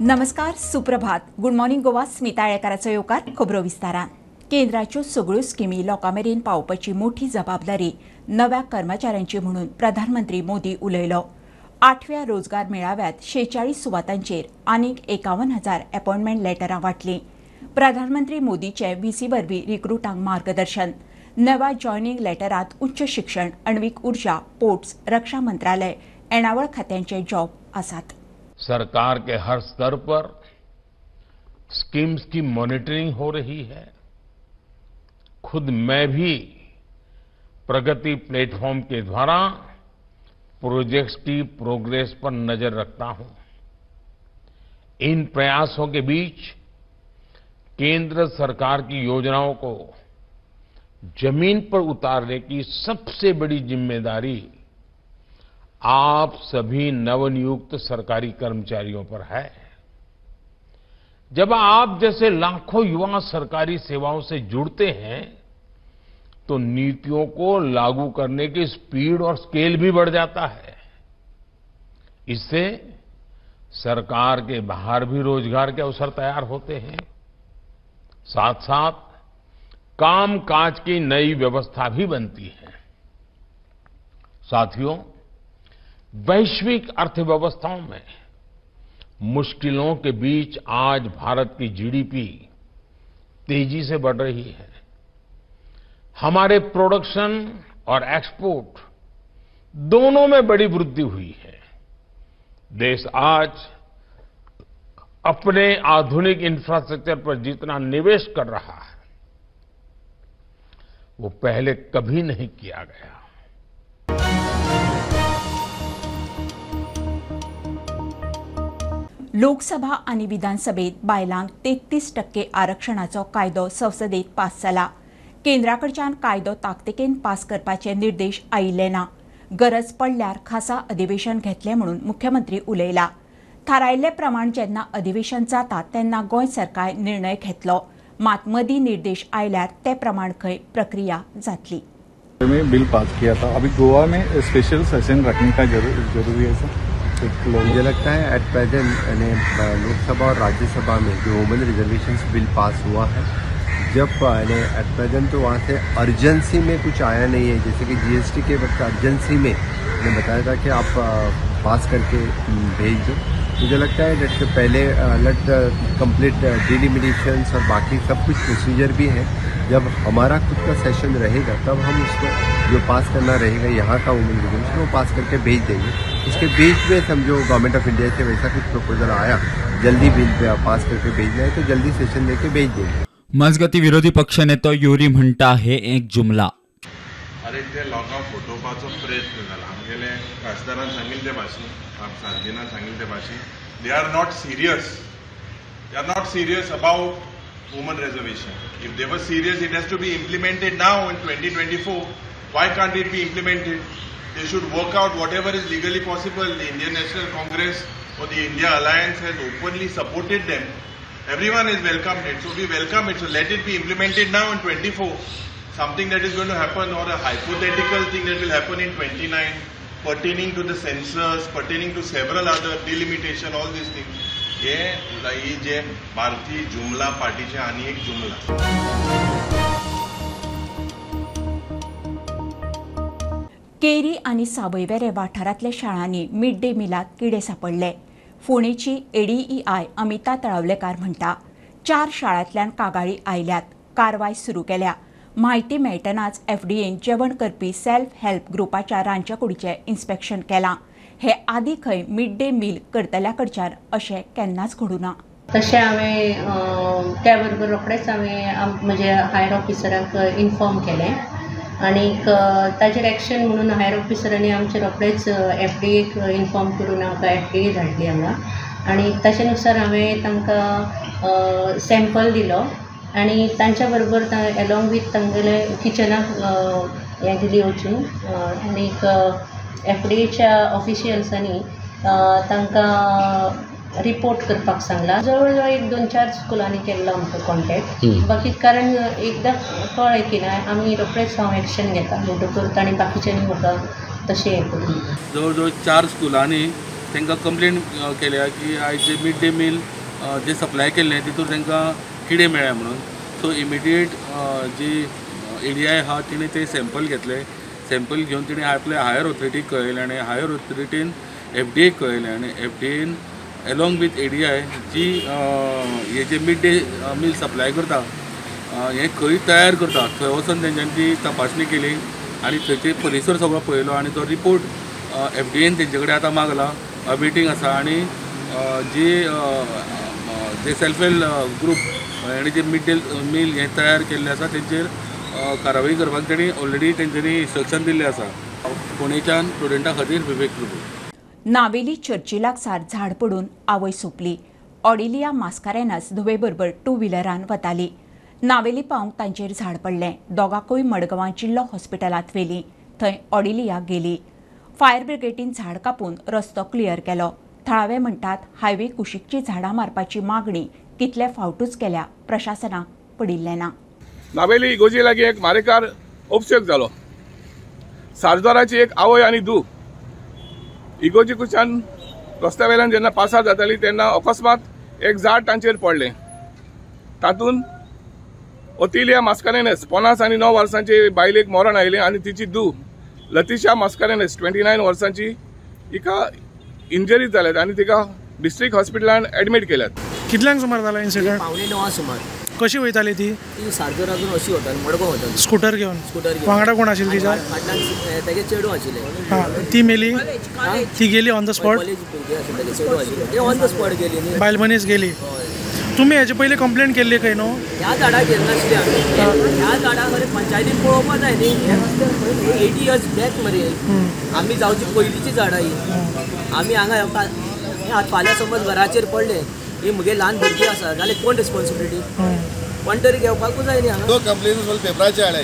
नमस्कार, सुप्रभात. Good morning Goa. Smita येळकाराचो येवकार. खबरो विस्तारान. केंद्राच्यो सगळ्यो स्किमी लोकांमेरेन पावोवपाची मोठी जबाबदारी नव्या कर्मचाऱ्यांची म्हणून प्रधानमंत्री मोदी उलयलो. 8व्या रोजगार मेळाव्यात 46 सुवातांचेर आनीक 51,000 अपॉइंटमेंट लेटरां वाटलीं. प्रधानमंत्री मोदीचे व्हीसी वरवीं रिक्रुटांक मार्गदर्शन. नव्या जॉयनिंग लेटरांत उच्च शिक्षण, अण्वीक उर्जा, पोर्ट्स, रक्षा मंत्रालय, येणावळ खात्यांचे जॉब आसात. सरकार के हर स्तर पर स्कीम्स की मॉनिटरिंग हो रही है. खुद मैं भी प्रगति प्लेटफॉर्म के द्वारा प्रोजेक्ट्स की प्रोग्रेस पर नजर रखता हूं. इन प्रयासों के बीच केंद्र सरकार की योजनाओं को जमीन पर उतारने की सबसे बड़ी जिम्मेदारी आप सभी नवनियुक्त सरकारी कर्मचारियों पर है. जब आप जैसे लाखों युवा सरकारी सेवाओं से जुड़ते हैं तो नीतियों को लागू करने की स्पीड और स्केल भी बढ़ जाता है. इससे सरकार के बाहर भी रोजगार के अवसर तैयार होते हैं. साथ साथ कामकाज की नई व्यवस्था भी बनती है. साथियों, वैश्विक अर्थव्यवस्थाओं में मुश्किलों के बीच आज भारत की जीडीपी तेजी से बढ़ रही है. हमारे प्रोडक्शन और एक्सपोर्ट दोनों में बड़ी वृद्धि हुई है. देश आज अपने आधुनिक इंफ्रास्ट्रक्चर पर जितना निवेश कर रहा है वो पहले कभी नहीं किया गया. लोकसभा आनी विधानसभेत बायलांक 33% आरक्षणाचो कायदो संसदेत पास जाला. केंद्राकडच्यान कायदो ताकतिकेन पास करपाचे निर्देश आयिल्ले ना. गरज पडल्यार खासा अधिवेशन घेतले म्हणून मुख्यमंत्री उलयला. थारायिल्ले प्रमाण जेन्ना अधिवेशन जाता तेन्ना गोंय सरकार निर्णय घेतलो. मात मदीं निर्देश आयल्यार ते प्रमाण खंय प्रक्रिया जातली. में बिल पास किया था. अभी गोवा में स्पेशल सेशन रखने का जरूरी है सर. मुझे लगता है एट प्रेजेंट लोकसभा और राज्यसभा में जो वुमेन रिजर्वेशंस बिल पास हुआ है, जब एट प्रेजेंट तो वहाँ से अर्जेंसी में कुछ आया नहीं है. जैसे कि जीएसटी के वक्त अर्जेंसी में मैंने बताया था कि आप पास करके भेज दो. मुझे लगता है कि पहले अलग कंप्लीट डिलिमिटेशंस और बाकी सब कुछ प्रोसीजर भी है. जब हमारा खुद का सेशन रहेगा तब हम उसको जो पास करना रहेगा यहाँ का वुमेन रिजर्वेशन वो पास करके भेज देंगे. इसके बीच में समझो गवर्नमेंट ऑफ इंडिया से वैसा कुछ प्रपोजल आया, जल्दी बिल पास करके भेजना है तो जल्दी सेशन लेके भेज देंगे. मजगती विरोधी पक्षनेतो युरी म्हणटा हे एक जुमला. अरे ते लोकांक फटोवपाचो प्रयत्न जाला. आमगेले खासदारान सांगिल्ले ते भाशेन, सार्जिनान सांगिल्ले ते भाशेन they are not serious about women reservation. If they were serious, it has to be implemented now in 2024. Why can't it be implemented? They should work out whatever is legally possible. The Indian National Congress or the India Alliance has openly supported them. Everyone has welcomed it, so we welcome it. So let it be implemented now in 24. Something that is going to happen, or a hypothetical thing that will happen in 29, pertaining to the census, pertaining to several other delimitation, all these things. ये जे भारतीय जुमला पार्टीचे आणि एक जुमला. Carry आणि सावयवेरे वाठारांतल्या शाळांनी मिड डे मिलात किडे सापडले. फोंडेची एडीईआय अमिता तळावलेकार म्हणटा 4 शाळांतल्यान कागाळी आयल्यात. कारवाय सुरू केल्या. म्हायती मेळटनाच एफडीएन जेवण करपी सेल्फ हेल्प ग्रुपाच्या रांदच्या कुडीचें इन्स्पेक्शन केलां. हे आदी खंय मिड डे मील करतल्या कडच्यान अशें केन्नाच घडूं ना. तशें हांवें त्या बरोबर रोखडेंच हांवें म्हज्या हायर ऑफिसराक इन्फॉर्म केलें आनीक ताचेर एक्शन म्हणून हायर ऑफिसरांनी आमचे रोखडेच एफडीएक इन्फॉर्म करून आमकां एफडीए धाडली हांगा. आनी ताचे नुसार हांवें तांकां सॅम्पल दिलो आनी तांच्या बरोबर एलोंग वीथ तांगेले किचनाक हें दिली वचून आनीक एफडीएच्या ऑफिशियल्सांनी तांकां रिपोर्ट करपाक सांगला. जवळ जवळ 1-2-4 स्कुलांनी केल्लो आमकां कॉन्टेक्ट. बाकी कारण एकदां कळ्ळें की ना आमी रोखडेच हांव एक्शन घेता म्हणटकूच तांणी बाकीच्यांनी म्हाका तशें हें करून. जवळ जवळ 4 स्कुलांनी तांकां कंप्लेन केल्या की आयज मिड डे मील जे सप्लाय केल्लें तितून तांकां किडे मेळ्ळे म्हणून. सो इमिडिएट जी ADI आहा तिणें ते सॅम्पल घेतले. सॅम्पल घेवन तिणें आपल्या हायर ऑथॉरिटीक कळयलें आनी हायर ऑथॉरिटीन FDA कळयलें आनी FDAन अलॉंग विथ ADI जी हे जे मिड डे मील सप्लाय करता हे खंय तयार करता थंय वचून तेंच्यांनी ती तपासणी केली आनी थंयचे परिसर सगळो पळयलो आनी तो रिपोर्ट FDAन तेंचे कडेन आतां मागला. अवेटिंग आसा आनी जे सेल्फ हेल्प ग्रूप हेणे जे मिड डे मील हे तयार केल्ले आसा तेंचेर कारवाई करपाक तेणी ऑलरेडी तेंच्यांनी इंस्ट्रक्शन दिल्लें आसा. पुणेच्यान स्टुडंटां खातीर विवेक प्रभू. नावेली चर्ची लागसार झाड पडून आवय सोंपली. ऑडिलिया मास्कारेनास धुवेबरोबर 2 व्हिलरान वताली. नावेली पावंक तांचेर झाड पडलें. दोगांकूय मडगांवां जिल्लो हॉस्पिटलांत व्हेलीं. थंय ऑडिलिया गेली. फायर ब्रिगेडीन झाड कापून रस्तो क्लियर केलो. थळावे म्हणटात हायवे कुशीकची झाडां मारपाची मागणी कितले फावटूच केल्या प्रशासनाक पडिल्लें ना. नावेली इगोजी लागीं एक मारेकार उपशेक जालो. सारद्वाराची एक आवय आनी धूव इगोजी कुशान रस्त्या वेल्यान जेन्ना पासार जाताली तेन्ना अकस्मात एक झाड तांचेर पडलें. तातूंत ओतिलिया मास्कारेनेस 50 आनी 9 वर्सांची बायलेक मरण आयलें आनी तिची धूव लतिशा मास्कारेनेस 29 वर्सांची हिका इंजरीज जाल्यात आनी तिका डिस्ट्रिक्ट हॉस्पिटलान एडमीट केल्यात. कितल्यांक सुमार जाला इन्सिडेंट? 9:45 सुमार. कशी वयताली ती? सारद्वारातून अशी वताली मडगांव वताली. स्कूटर घेवन? वांगडा कोण आशिल्ली तिच्या? फाटल्यान तेगे चेडूं आशिल्लें. हां, ती मेली? ती गेली ऑन द स्पॉट? चेडूं आशिल्लें ते ऑन द स्पॉट गेली न्ही. बायल मनीस गेली. तुमी हेजे पयलीं कंप्लेंट केल्ली खंय न्हू? ह्या झाडाक गेले नाशिल्ले आमी. ह्या झाडाक खरें पंचायतीन पळोवपा जाय न्ही. 80 इयर्स बॅक मरे आमी जावची पयलींची झाडां ही. आमी हांगा फाल्यां समज घराचेर पडले ही म्हगे ल्हान भुरगीं आसा जाल्यार कोण रिस्पॉन्सिबिलिटी? कोण तरी घेवपाकूच जाय न्ही हांगा. तो कंप्लेन पेपराचेर हाडले.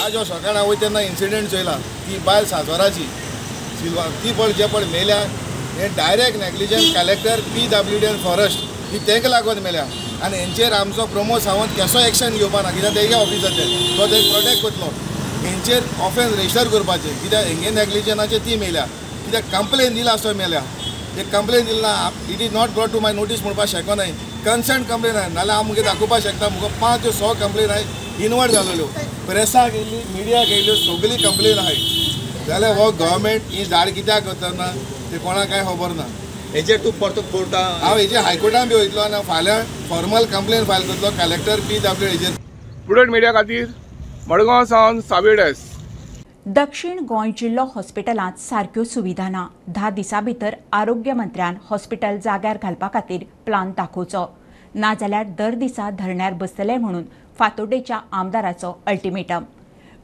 आज हो सकाळ हांव तेन्ना इन्सिडेंट चोयला ती बायल सासवाराची ती पळ जे पळ मेल्या हे डायरेक्ट नेग्लिजंट कलेक्टर PWD फॉरेस्ट ही तेंका लागून मेल्या आनी हेंचेर आमचो प्रमोद सावंत केसो एक्शन घेवपा ना कित्याक तेगे ऑफिसाचे तो तें प्रोटेक्ट करतलो. हेंचेर ऑफेन्स रजिस्टर करपाचें कित्याक हेंगे नेग्लिजन्साचेर ती मेल्या कित्याक कंप्लेन दिला आसतो मेल्या. ते कंप्लेन दिला it is not brought to my notice म्हणपाक शकना कन्सर्न कंप्लेन आहे नाल्यार हांव मुगे दाखोवपाक शकता मुगो 5 ते 6 कंप्लेन आहाय इनवर्ट जाल्ल्यो प्रेसाक येयली मिडियाक येयल्यो सगळी कंप्लेन आहाय जाल्यार हो गव्हर्मेंट ही झाड कित्याक करतना ते कोणाक काय खबर ना. हेजेर तूं परतो कोर्टाक हांव हेजेर हायकोर्टान बी वयतलो आनी फाल्यां फॉर्मल कंप्लेन फायल करतलो कलेक्टर PWD हेजेर. स्टुडंट मिडिया खातीर मडगांव सावन सावेडेस. दक्षिण गोंय जिल्लो हॉस्पिटलांत सारक्यो सुविधा ना. 10 दिसां भितर आरोग्य मंत्र्यान हॉस्पिटल जाग्यार घालपा खातीर प्लान दाखोवचो नाजाल्यार दर दिसा धरण्यार बसतले म्हणून फातोड्डेच्या आमदाराचो अल्टिमेटम.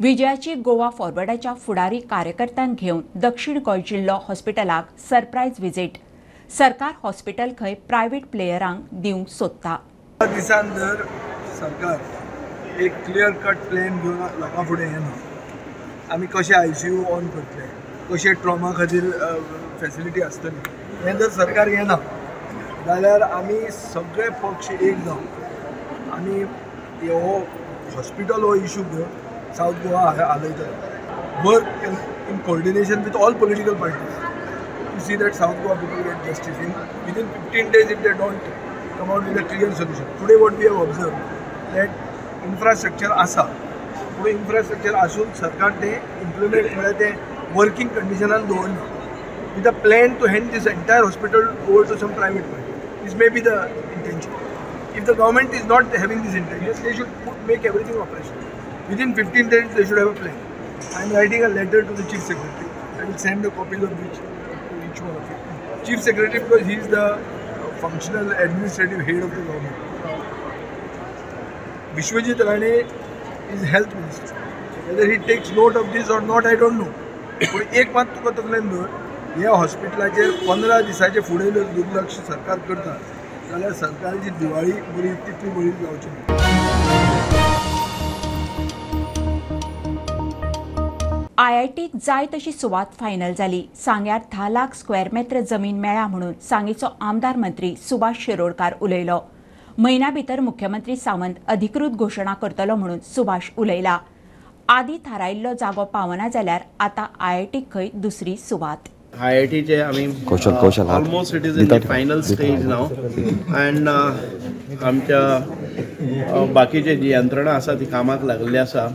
विजयाची गोवा फॉरवर्डाच्या फुडारी कार्यकर्त्यांक घेवन दक्षिण गोंय जिल्लो हॉस्पिटलाक सरप्रायज विजीट. सरकार हॉस्पिटल खंय प्रायव्हेट प्लेयरांक दिवंक सोदता. दिसान जर सरकार एक क्लियर कट प्लॅन घेवन लोकां फुडें येना आमी कशे ICU ऑन करतले कशे ट्रॉमा खातीर फॅसिलिटी आसतली हें जर सरकार येना जाल्यार आमी सगळे पक्ष एक जावन आमी हो हॉस्पिटल हो इशू घेवन सावथ गोवा हालयतले. Work in coordination with all political parties to see that South Goa people get justice within 15 days if they don't come out with a clear solution. Today what we have observed that infrastructure asa पुढे infrastructure आसून सरकार ते implement म्हळ्यार ते working कंडिशनान दवरना with a plan to hand this entire hospital over to some private party. This may be the intention. If the government is not having this intention they should make everything operation within 15 days. They should have a plan. I am writing a letter to the chief secretary. I will send the copies of which each one of you. Chief Secretary, because he is the functional administrative head of the government. Vishwajit Rane is health minister. Whether he takes note of this or not, I don't know. पण एक मात तुका तकलेन दवर ह्या हॉस्पिटलाचेर 15 दिसाचे फुडें जर दुर्लक्ष सरकार करता जाल्यार सरकारची दिवाळी बरी तितली बरी जावची ना. IITक जाय तशी सुवात फायनल जाली. सांग्यार 10 लाख स्क्वेअर मीटर जमीन मेळ्ळ्या म्हणून सांगेचो आमदार मंत्री सुभाष शिरोडकार उलयलो. म्हयन्या भितर मुख्यमंत्री सावंत अधिकृत घोशणा करतलो म्हणून सुभाष उलयला. आदी थारायिल्लो जागो पावना जाल्यार आतां IITक खंय दुसरी सुवात. IITचे आम्ही almost it is in the final stage now and आमच्या बाकीचे जी यंत्रणा आसा ती कामाक लागलेली आसा.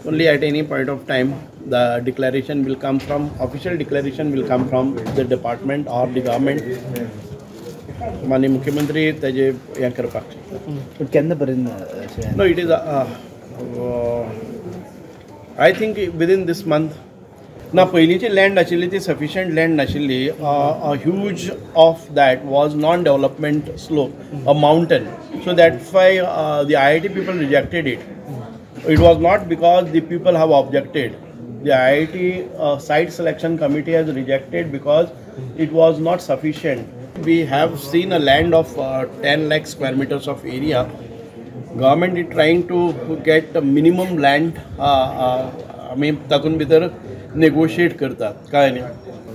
Only at any point of time the declaration will come from, official declaration will come from the department or the government. माननीय मुख्यमंत्री ताजे हें करपाक केन्ना पर्यंत? No, it is I think within this month. ना पयलींची लँड आशिल्ली ती सफिशियंट लँड नाशिल्ली. A huge of that was non-development slope, a mountain. So that's why the IIT people rejected it. It was not because the people have objected. The IIT site selection committee has rejected because it was not sufficient. We have seen a land of 10 lakh square meters of area. Government is trying to get a minimum land. आमी तातूंत भितर negotiate करतात काय न्ही.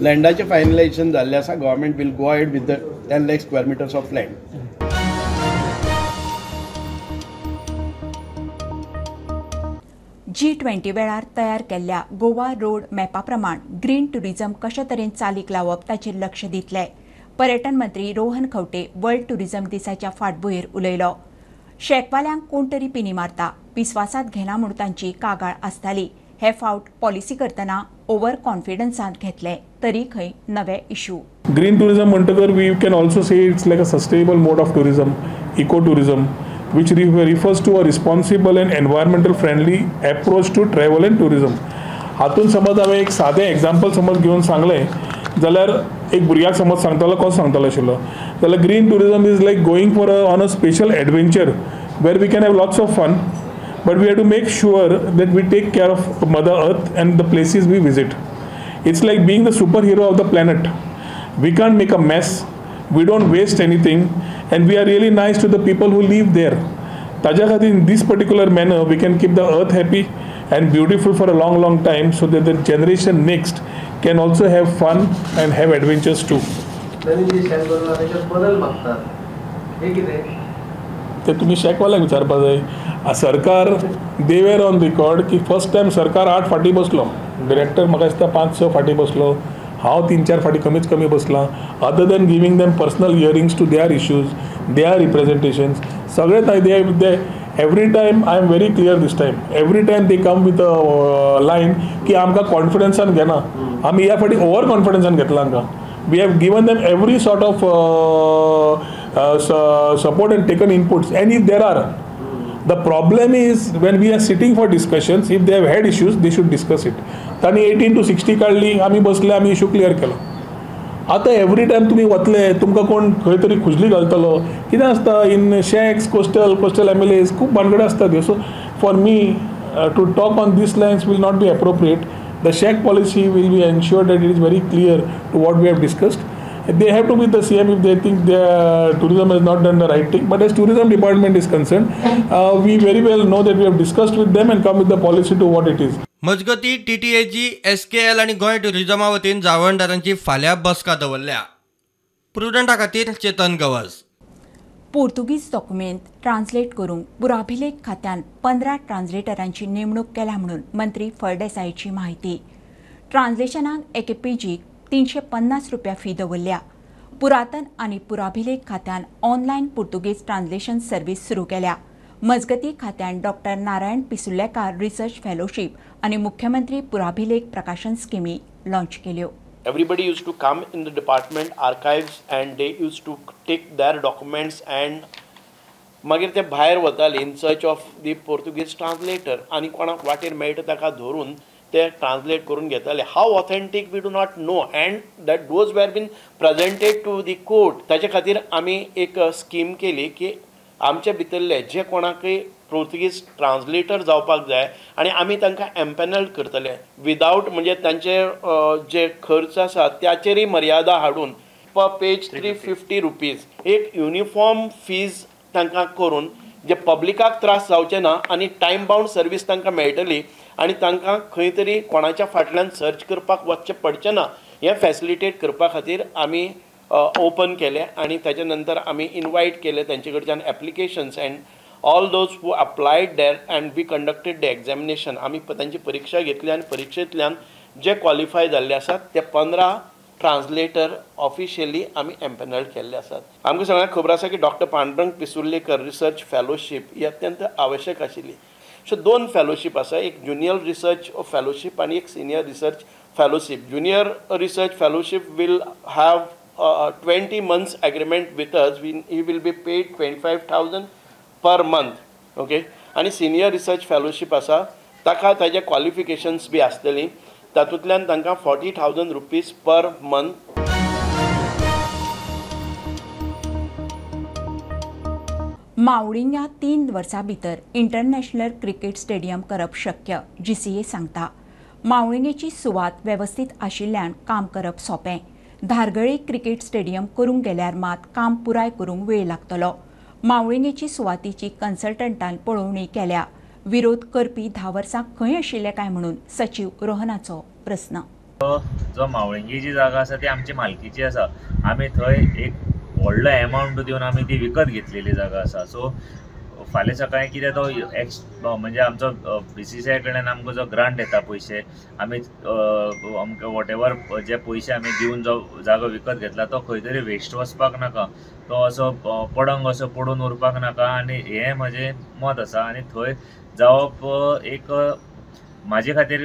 लँडाचें finalisation जाल्लें आसा. Government will go ahead with the 10 lakh square meters of land. G20 वेळार तयार केल्ल्या गोवा रोड मॅपा प्रमाण ग्रीन टुरिझम कशे तरेन चालीक लावप ताचेर लक्ष दितले. पर्यटन मंत्री रोहन खंवटे वर्ल्ड टुरिझम दिसाच्या फाटभुंयेर उलयलो. शेकवाल्यांक कोण तरी पिनी मारता, विस्वासात घेना म्हूण तांची कागाळ आसताली. हे फावट पॉलिसी करतना ओव्हर कॉन्फिडन्सांत घेतले तरी खंय नवे इश्यू. ग्रीन टुरिझम म्हणटकर we can also say it's like a sustainable mode of tourism, eco tourism, which refers to a responsible and environmental friendly approach to travel and tourism. हातून समज हांवें एक सादें एग्जाम्पल समज घेवन सांगलें जाल्यार एक भुरग्याक समज सांगतालो कसो सांगतालो आशिल्लो जाल्यार green tourism is like going for on a special adventure where we can have lots of fun but we have to make sure that we take care of mother earth and the places we visit. It's like being the super hero of the planet. We can't make a mess. We don't waste anything and we are really nice to the people who live there. ताज्या खातीर in this particular manner we can keep the earth happy and beautiful for a long time so that the generation next can also have fun and have adventures too. ते तुम्ही शेकवाल्यांक विचारपा जाय. सरकार they were on record की first time सरकार 8 फाटी बसलो. Director म्हाका दिसता 5-6 फाटी बसलो. हांव 3-4 फाटी कमीच कमी बसलां. Other than giving them personal hearings to their issues, their representations सगळे they every time I am very clear this time. Every time they come with a line की आमकां कॉन्फिडन्सान घेना. आमी ह्या फाटी ओवर कॉन्फिडन्सान घेतला आमकां. We have given them every sort of support and taken inputs, and if there are, the problem is when we are sitting for discussions, if they have had issues they should discuss it. तांणी 18 to 60 काढली, आमी बसले, आमी issue clear केलो. आतां every time तुमी वतले तुमकां कोण खंय तरी खुजली घालतलो. कितें आसता इन शेक्स कोस्टल MLAs खूब भानगड्यो आसता त्यो. So for me to talk on these lines will not be appropriate. The SHAC policy will be ensured that it is very clear to what we have discussed. They have to be the same if they think the tourism has not done the right thing. But as tourism department is concerned, we very well know that we have discussed with them and come with the policy to what it is. मजगती TTAG, SKL आणि गोंय टुरिझमा वतीन जावणदारांची फाल्यां बसका दवरल्या. प्रुडंटा खातीर चेतन गवस. पोर्तुगीज document translate करूंक पुराभिलेख खात्यान 15 ट्रान्सलेटरांची नेमणूक केल्या म्हणून मंत्री फळदेसायची माहिती. ट्रान्सलेशनाक एके पेजीक 350 रुपया फी दवरल्या. पुरातन आनी पुराभिलेख खात्यान ऑनलायन पुर्तुगेज ट्रान्सलेशन सर्व्हिस सुरू केल्या. मजगती खात्यान डॉक्टर नारायण पिसुल्लेकार रिसर्च फेलोशीप आनी मुख्यमंत्री पुराभिलेख प्रकाशन स्किमी लॉन्च केल्यो. Everybody used to come in the department archives and they used to take their documents and मागीर ते भायर वताले in search of the Portuguese translator आनी कोणाक वाटेर मेळटा ताका धरून ते ट्रान्सलेट करून घेताले. हाव authentic we do not know and that those were been presented to the court. ताचे खातीर आमी एक स्कीम केली की आमचे भितरले जे कोणाकय पोर्तुगीज ट्रान्सलेटर जावपाक जाय आनी आमी तांकां एम्पॅनल्ड करतले विदावट म्हणजे तांचे जे खर्च आसा त्याचेरय मर्यादा हाडून पर पेज 350 रुपीज एक युनिफॉर्म फीज तांकां करून जे पब्लिकाक त्रास जावचे ना आनी टायम बाउंड सर्वीस तांकां मेळटली आनी तांकां खंय तरी कोणाच्या फाटल्यान सर्च करपाक वचचें पडचें ना हें फॅसिलिटेट करपा खातीर आमी ओपन केले आनी ताचे नंतर आमी इनवायट केले तांचे कडच्यान applications and all those who applied there and we conducted the examination. आमी तांची परीक्षा घेतली आनी परीक्षेंतल्यान जे क्वॉलिफाय जाल्ले आसात ते 15 ट्रान्सलेटर ऑफिशियली आमी एम्पॅनल्ड केल्ले आसात। आमकां सगळ्यांक खबर आसा की doctor Pandurang Pissurlekar research fellowship ही अत्यंत आवश्यक आशिल्ली। सो 2 फेलोशीप आसा, एक ज्युनियर रिसर्च फेलोशीप आनी एक senior research fellowship. Junior research fellowship will have 20 months agreement with us. He will be paid 25,000 per month. Okay? आणि सिनियर रिसर्च फेलोशीप आसा ताका ताजे क्वॉलिफिकेशन्स बी आसतली, तातूंतल्यान तांकां 40,000 रुपीज पर मंथ। मावळीं ह्या 3 वर्सां भितर इंटरनॅशनल क्रिकेट स्टेडियम करप शक्य, GCA सांगता। मावळिंगेची सुवात वेवस्थीत आशिल्ल्यान काम करप सोंपें। धारगळे क्रिकेट स्टेडियम करूंक गेल्यार मात काम पुराय करूंक वेळ लागतलो। मावळिंगेची सुवातीची कन्सल्टंटान पळोवणी केल्या। विरोध करपी 10 वर्सां खंय आशिल्ले काय म्हणून सचिव रोहनाचो प्रस्न। जो मावळिंगी जी जागा आसा ती आमची मालकीची आसा। आमी थंय एक व्हडलो एमावंट दिवन आमी ती विकत घेतलेली जागा आसा। सो फाल्यां सकाळीं कितें तो म्हणजे आमचो BCCI कडल्यान आमकां जो ग्रांट येता पयशे, आमी आमकां वॉटेवर जे पयशे आमी दिवन जो जागो विकत घेतला तो खंय तरी वेस्ट वचपाक नाका, तो असो पडंग असो पडून उरपाक नाका। आनी हें म्हजें मत आसा आनी थंय जावप एक म्हाजे खातीर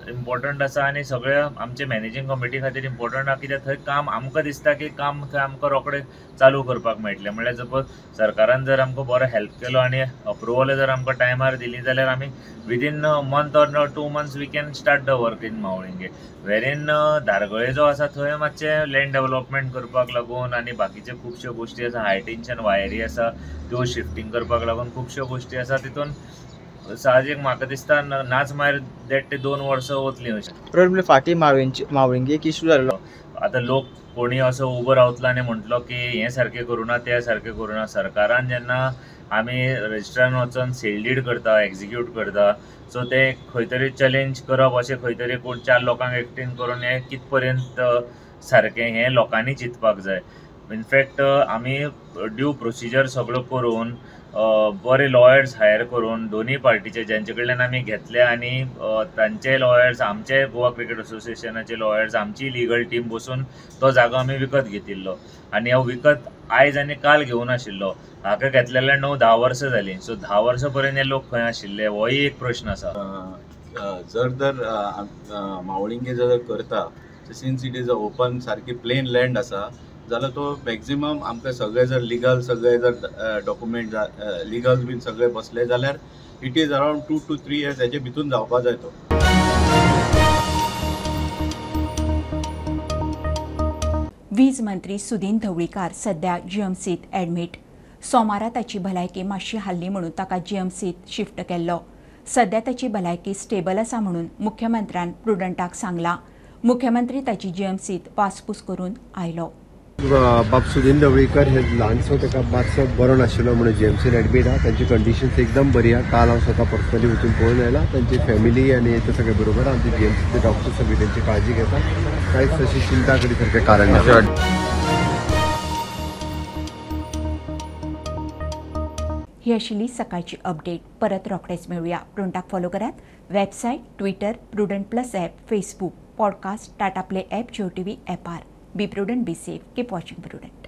इम्पॉर्टंट आसा आनी सगळ्या आमचे मॅनेजींग कमिटी खातीर इम्पॉर्टंट आसा, कित्याक थंय काम आमकां दिसता की काम थंय आमकां रोखडें चालू करपाक मेळटलें। म्हळ्यार सपोज सरकारान जर आमकां बरो हेल्प केलो आनी अप्रुवल जर आमकां टायमार दिली जाल्यार आमी within month or 2 months we can start the work in Mavalinge. वेरीन धारगळे जो आसा थंय मातशें लँड डेव्हलपमेंट करपाक लागून आनी बाकीचे खुबश्यो गोश्टी आसा, हाय टेन्शन वायरी आसा त्यो शिफ्टिंग करपाक लागून खुबश्यो गोश्टी आसा। तितून साहजीक म्हाका दिसता नाच मायर 1.5 ते 2 वर्सां वतलीं अशें। फाटीं मावळिंगे एक इश्यू जाल्लो, आतां लोक कोणी असो उबो रावतलो आनी म्हणटलो की हें सारकें करूं ना तें सारकें करूं ना। सरकारान जेन्ना आमी रजिस्ट्रारान वचून सेल डीड करता, एक्झिक्यूट करता, सो ते खंय तरी चॅलेंज करप अशें खंय तरी कोण 4 लोकांक एकठीण करून हें कित पर्यंत सारकें हें लोकांनी चिंतपाक जाय। इनफॅक्ट आमी ड्यू प्रोसिजर सगळो करून बरे लॉयर्स हायर करून दोनी पार्टीचे जेंचे कडल्यान आमी घेतले आनी तांचे लॉयर्स, आमचे गोवा क्रिकेट असोसिएशनाचे लॉयर्स, आमची लिगल टीम बसून तो जागो आमी विकत घेतिल्लो आनी हो विकत आयज आनी काल घेवन आशिल्लो। हाका घेतलेल्या 9-10 वर्सां जालीं। सो 10 वर्सां पर्यंत हे लोक खंय आशिल्ले होय एक प्रश्न आसा। जर मावळिंगे जर करता, since it is a open सारकी प्लेन लँड आसा, जाल्यार तो मॅक्झिमम आमकां सगळे जर लिगल सगळे जर डॉक्युमेंट लिगल बीन सगळे बसले जाल्यार it is around 2 to 3 years हेजे भितून जावपा जाय तो। वीज मंत्री सुदीन ढवळीकार सध्या GMCत ॲडमीट। सोमारा ताची भलायकी मातशी हाल्ली म्हणून ताका GMCत शिफ्ट केल्लो। सध्या ताची भलायकी स्टेबल आसा म्हणून मुख्यमंत्र्यान प्रुडंटाक सांगला। मुख्यमंत्री ताची GMCत वासपूस करून आयलो। बाब सुदीन ढवळीकर हे ल्हानसो ताका मातसो बरो नाशिल्लो म्हणून GMCन एडमीट आहा। तांची कंडिशन्स एकदम बरी आहा। काल हांव स्वता पर्सनली वचून पळोवन आयला। तांची फॅमिली आनी ते सगळे बरोबर आमचे GMCचे डॉक्टर सगळे तांची काळजी घेता। कांयच तशी चिंता करी सारकें कारण ना। ही आशिल्ली सकाळची अपडेट। परत रोखडेच मेळुया। प्रुडंटाक फॉलो करात। Website, Twitter, Prudent plus app, Facebook, podcast, Tata play app, Jio TV ॲपार। Be Prudent, be safe, keep watching prudent.